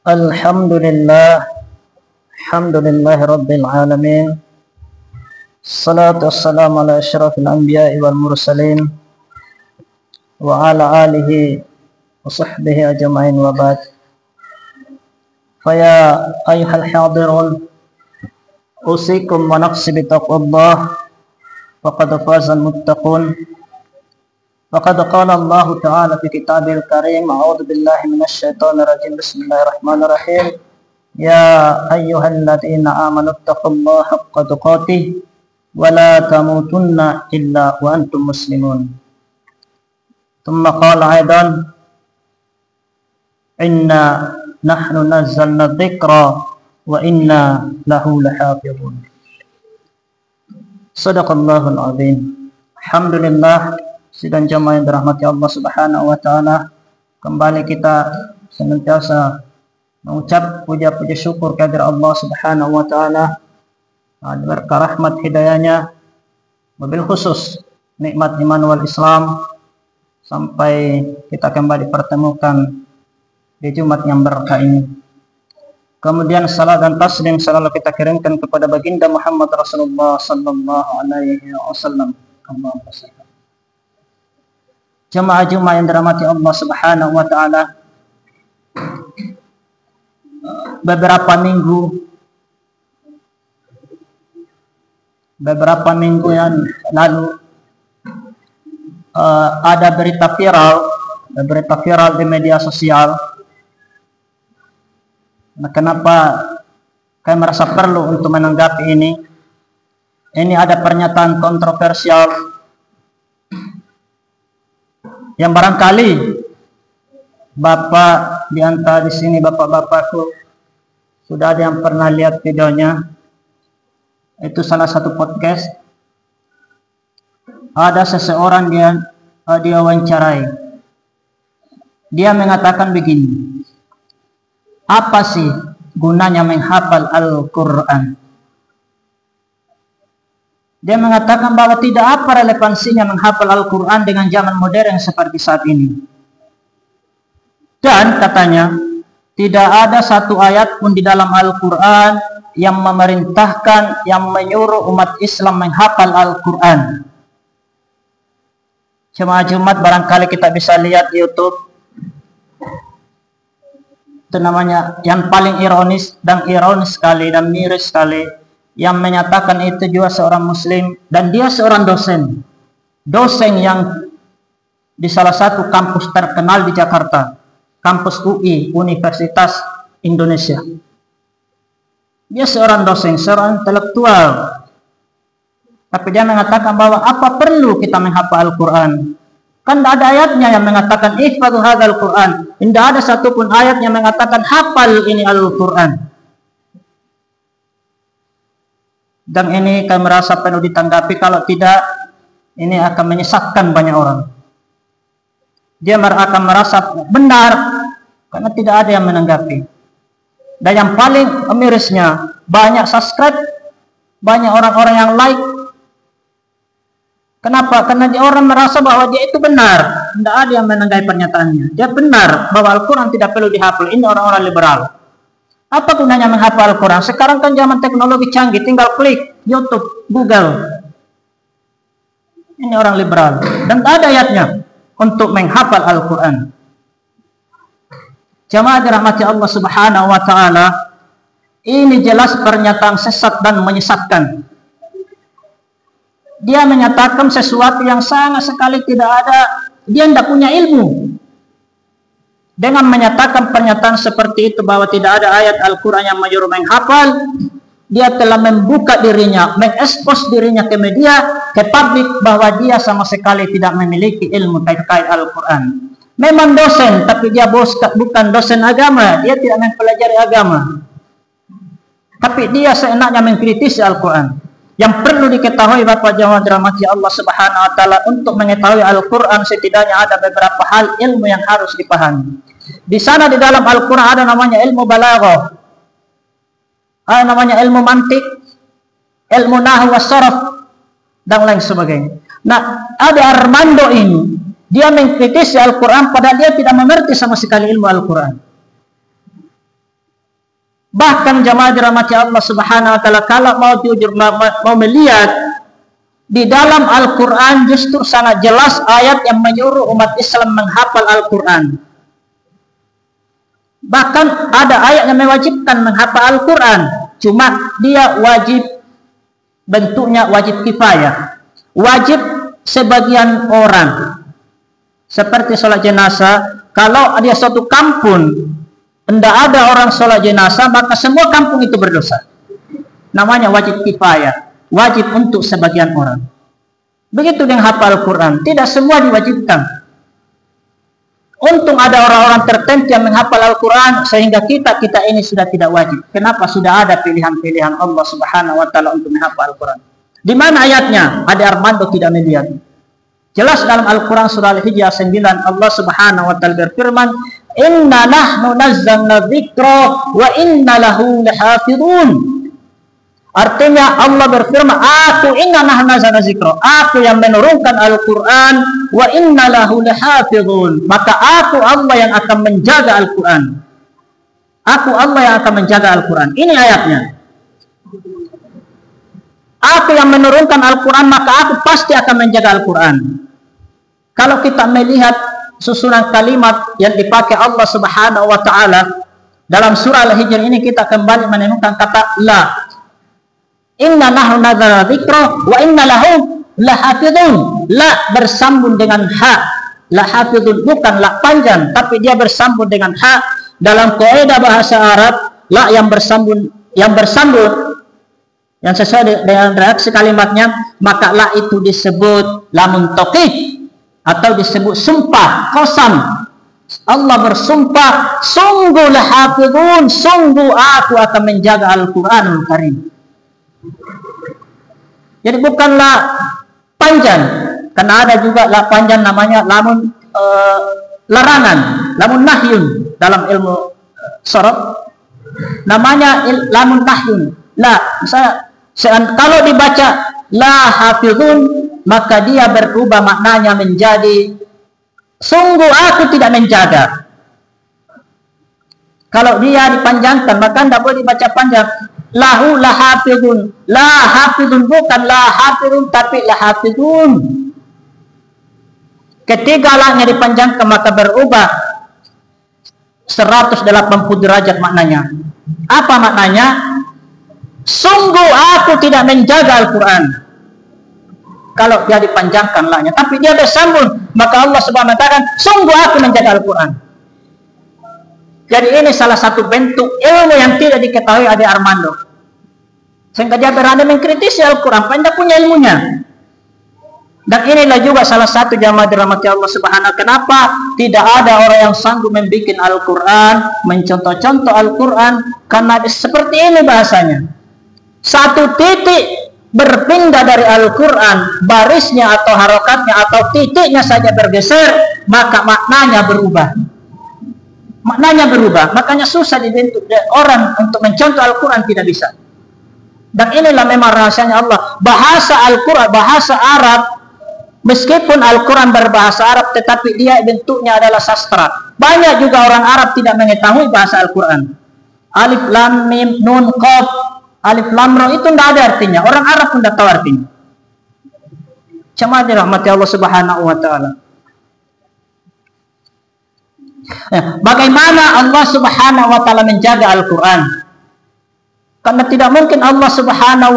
Alhamdulillah, alhamdulillahi rabbil alamin. Salatu wassalamu ala asyrafil anbiya'i wal mursalin wa ala alihi wa sahbihi ajma'in wa ba'd. Faya ayyuhal hadirun, usikum wa nafsi bitaqwallah, faqad fazal muttaqun. Faqad qala Allah Ta'ala fi kitabil karim, a'udzu billahi minasy syaithanir rajim, bismillahirrahmanirrahim. Ya ayyuhalladzina amanu taqullaha haqqa tuqatih wa la tamutunna illa wa antum muslimun. Tsumma qala aidan, inna nahnu nazzalna dzikra wa inna lahu lahafizun. Shadaqallahul azim. Alhamdulillah, sidang jamaah yang dirahmati Allah Subhanahu wa taala, kembali kita senantiasa mengucap puja-puji syukur kehadirat Allah Subhanahu wa taala, berkah rahmat hidayahnya, wabil khusus nikmat iman wal Islam, sampai kita kembali pertemukan di Jumat yang berkah ini. Kemudian salat dan taslim selalu kita kirimkan kepada baginda Muhammad Rasulullah sallallahu alaihi wasallam. Allahumma shalli. Jemaah-jemaah yang dirahmati Allah Subhanahu wa taala, beberapa minggu yang lalu ada berita viral di media sosial. Nah, kenapa saya merasa perlu untuk menanggapi ini? Ini ada pernyataan kontroversial yang barangkali Bapak di antara di sini, bapak-bapakku, sudah ada yang pernah lihat videonya. Itu salah satu podcast. Ada seseorang dia wawancarai. Dia mengatakan begini, apa sih gunanya menghafal Al-Quran? Dia mengatakan bahwa tidak apa relevansinya menghafal Al-Quran dengan zaman modern seperti saat ini. Dan katanya, tidak ada satu ayat pun di dalam Al-Quran yang memerintahkan, yang menyuruh umat Islam menghafal Al-Quran. Jemaah Jumat, barangkali kita bisa lihat di YouTube. Itu namanya yang paling ironis sekali dan miris sekali. Yang menyatakan itu juga seorang muslim, dan dia seorang dosen yang di salah satu kampus terkenal di Jakarta, kampus UI, Universitas Indonesia. Dia seorang dosen, seorang intelektual, tapi dia mengatakan bahwa apa perlu kita menghafal Al-Quran? Kan tidak ada ayatnya yang mengatakan ihfadhu hadzal Quran. Tidak ada satupun ayat yang mengatakan hafal ini Al-Quran. Dan ini kami merasa perlu ditanggapi, kalau tidak ini akan menyesatkan banyak orang. Dia akan merasa benar karena tidak ada yang menanggapi. Dan yang paling mirisnya, banyak subscribe, banyak orang-orang yang like. Kenapa? Karena orang merasa bahwa dia itu benar. Tidak ada yang menanggapi pernyataannya. Dia benar bahwa Al-Quran tidak perlu dihafal. Ini orang-orang liberal. Apa gunanya menghafal Al-Quran? Sekarang kan zaman teknologi canggih, tinggal klik YouTube, Google. Ini orang liberal. Dan tak ada ayatnya untuk menghafal Al-Quran. Jamaah dirahmati Allah Subhanahu wa ta'ala, ini jelas pernyataan sesat dan menyesatkan. Dia menyatakan sesuatu yang sangat sekali tidak ada, dia tidak punya ilmu. Dengan menyatakan pernyataan seperti itu bahwa tidak ada ayat Al-Quran yang menyuruh menghafal, dia telah membuka dirinya, mengekspos dirinya ke media, ke publik, bahwa dia sama sekali tidak memiliki ilmu terkait Al-Quran. Memang dosen, tapi dia bukan dosen agama, dia tidak mempelajari agama. Tapi dia seenaknya mengkritisi Al-Quran. Yang perlu diketahui Bapak jamaah dirahmati Allah Subhanahu wa taala, untuk mengetahui Al-Qur'an setidaknya ada beberapa hal ilmu yang harus dipahami. Di sana di dalam Al-Qur'an ada namanya ilmu balaghah, ada namanya ilmu mantik, ilmu nahwu was sarf dan lain sebagainya. Nah, ada Armando ini, dia mengkritisi Al-Qur'an padahal dia tidak mengerti sama sekali ilmu Al-Qur'an. Bahkan jamaah dirahmati Allah Subhanahu wa taala, kalau mau melihat di dalam Al-Qur'an justru sangat jelas ayat yang menyuruh umat Islam menghafal Al-Qur'an. Bahkan ada ayat yang mewajibkan menghafal Al-Qur'an, cuma dia wajib, bentuknya wajib kifayah. Wajib sebagian orang. Seperti sholat jenazah, kalau dia suatu kampung tidak ada orang sholat jenazah, maka semua kampung itu berdosa. Namanya wajib kifayah, wajib untuk sebagian orang. Begitu dengan hafal Al-Quran, tidak semua diwajibkan. Untung ada orang-orang tertentu yang menghafal Al-Quran, sehingga kita ini sudah tidak wajib. Kenapa? Sudah ada pilihan-pilihan Allah Subhanahu wa taala untuk menghafal Al-Quran. Di mana ayatnya? Ada Armando tidak melihat. Jelas dalam Al-Quran surah Al-Hijr 9, Allah Subhanahu wa taala berfirman, "Inna nahnu nazzalna dzikra wa inna lahu lahafizun." Artinya Allah berfirman, inna nahnu nazzalna dzikra, aku yang menurunkan Al-Quran, wa inna lahu lahafizun, maka aku Allah yang akan menjaga Al-Quran. Aku Allah yang akan menjaga Al-Quran. Ini ayatnya. Aku yang menurunkan Al-Quran, maka aku pasti akan menjaga Al-Quran. Kalau kita melihat susunan kalimat yang dipakai Allah Subhanahu wa taala dalam surah Al-Hijr ini, kita kembali menemukan kata la. Inna nahnu nazzalna dzikra wa inna lahu lahafizun. La bersambung dengan ha. Lahafizun bukan la panjang, tapi dia bersambung dengan ha. Dalam kaidah bahasa Arab, la yang bersambung yang sesuai dengan reaksi kalimatnya, maka la itu disebut lamun taukid atau disebut sumpah, qasam. Allah bersumpah, sungguh lahafizun, sungguh aku akan menjaga Al-Qur'anul Karim. Jadi bukanlah panjang, karena ada juga la panjang namanya lamun larangan, lamun nahyun dalam ilmu sharaf, namanya lamun nahyun. La, misalnya kalau dibaca la hafizun, maka dia berubah maknanya menjadi sungguh aku tidak menjaga. Kalau dia dipanjangkan, maka tidak boleh dibaca panjang. Lahu lahafizun. La hafizun bukan la hafizun, tapi lahafizun. Ketika lahnya dipanjangkan, maka berubah 180 derajat maknanya. Apa maknanya? Sungguh aku tidak menjaga Al-Quran. Kalau dia dipanjangkan lahnya, tapi dia bersambung, maka Allah Subhanahu wa taala, sungguh aku menjaga Al-Quran. Jadi ini salah satu bentuk ilmu yang tidak diketahui Ade Armando, sehingga dia berani mengkritisi Al-Quran, padahal punya ilmunya. Dan inilah juga salah satu jamaah dirahmati Allah Subhanahu wa taala, kenapa tidak ada orang yang sanggup membuat Al-Quran, mencontoh-contoh Al-Quran, karena seperti ini bahasanya. Satu titik berpindah dari Al-Quran, barisnya atau harokatnya atau titiknya saja bergeser, maka maknanya berubah. Maknanya berubah, makanya susah dibentuk orang untuk mencontoh Al-Quran, tidak bisa. Dan inilah memang rahasianya Allah. Bahasa Al-Quran, bahasa Arab, meskipun Al-Quran berbahasa Arab, tetapi dia bentuknya adalah sastra. Banyak juga orang Arab tidak mengetahui bahasa Al-Quran. Alif, Lam, Mim, Nun, Qaf, Alif Lam Ra itu tidak ada artinya. Orang Arab pun tidak tahu artinya. Cuma dirahmati Allah Subhanahu wa taala. Bagaimana Allah Subhanahu wa taala menjaga Al-Quran? Karena tidak mungkin Allah Subhanahu